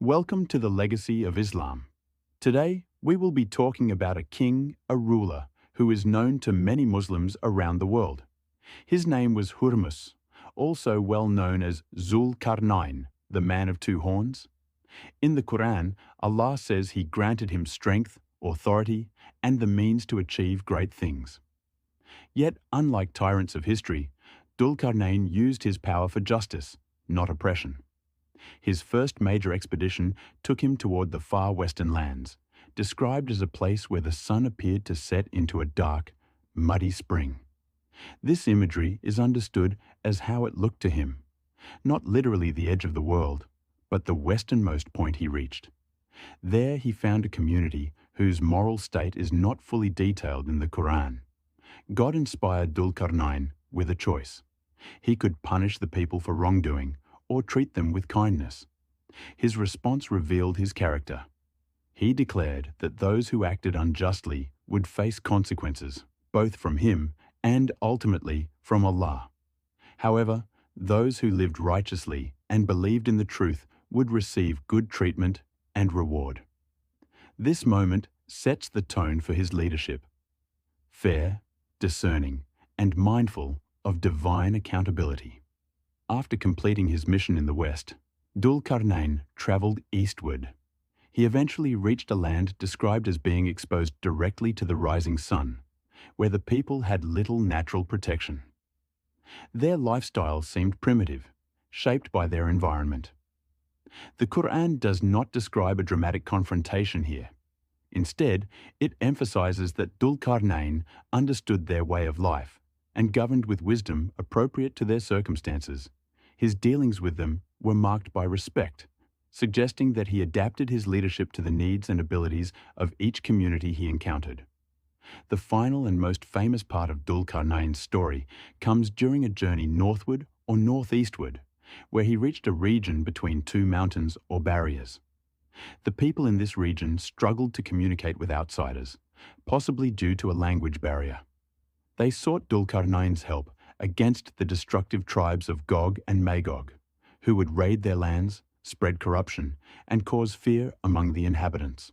Welcome to the legacy of Islam. Today, we will be talking about a king, a ruler, who is known to many Muslims around the world. His name was Hurmus, also well known as Zul-Qarnain, the man of two horns. In the Quran, Allah says He granted him strength, authority, and the means to achieve great things. Yet, unlike tyrants of history, Dhul-Qarnayn used his power for justice, not oppression. His first major expedition took him toward the far western lands, described as a place where the sun appeared to set into a dark, muddy spring. This imagery is understood as how it looked to him, not literally the edge of the world, but the westernmost point he reached. There he found a community whose moral state is not fully detailed in the Quran. God inspired Dhul-Qarnayn with a choice. He could punish the people for wrongdoing or treat them with kindness. His response revealed his character. He declared that those who acted unjustly would face consequences, both from him and ultimately from Allah. However, those who lived righteously and believed in the truth would receive good treatment and reward. This moment sets the tone for his leadership: fair, discerning, and mindful of divine accountability. After completing his mission in the west, Dhul-Qarnayn traveled eastward. He eventually reached a land described as being exposed directly to the rising sun, where the people had little natural protection. Their lifestyle seemed primitive, shaped by their environment. The Quran does not describe a dramatic confrontation here. Instead, it emphasizes that Dhul-Qarnayn understood their way of life and governed with wisdom appropriate to their circumstances. His dealings with them were marked by respect, suggesting that he adapted his leadership to the needs and abilities of each community he encountered. The final and most famous part of Dhul-Qarnayn's story comes during a journey northward or northeastward, where he reached a region between two mountains or barriers. The people in this region struggled to communicate with outsiders, possibly due to a language barrier. They sought Dhul-Qarnayn's help against the destructive tribes of Gog and Magog, who would raid their lands, spread corruption, and cause fear among the inhabitants.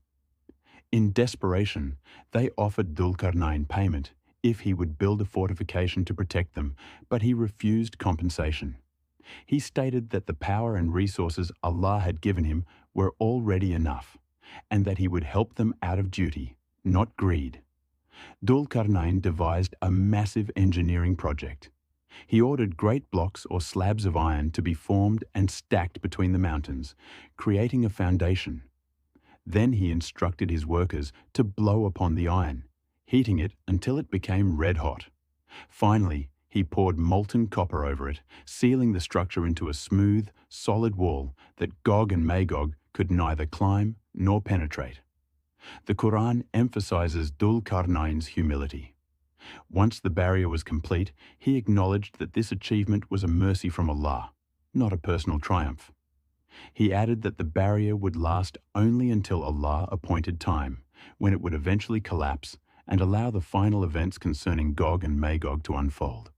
In desperation, they offered Dhul-Qarnayn payment if he would build a fortification to protect them, but he refused compensation. He stated that the power and resources Allah had given him were already enough, and that he would help them out of duty, not greed. Dhul-Qarnayn devised a massive engineering project. He ordered great blocks or slabs of iron to be formed and stacked between the mountains, creating a foundation. Then he instructed his workers to blow upon the iron, heating it until it became red hot. Finally, he poured molten copper over it, sealing the structure into a smooth, solid wall that Gog and Magog could neither climb nor penetrate. The Quran emphasizes Dhul-Qarnayn's humility. Once the barrier was complete, he acknowledged that this achievement was a mercy from Allah, not a personal triumph. He added that the barrier would last only until Allah appointed time, when it would eventually collapse and allow the final events concerning Gog and Magog to unfold.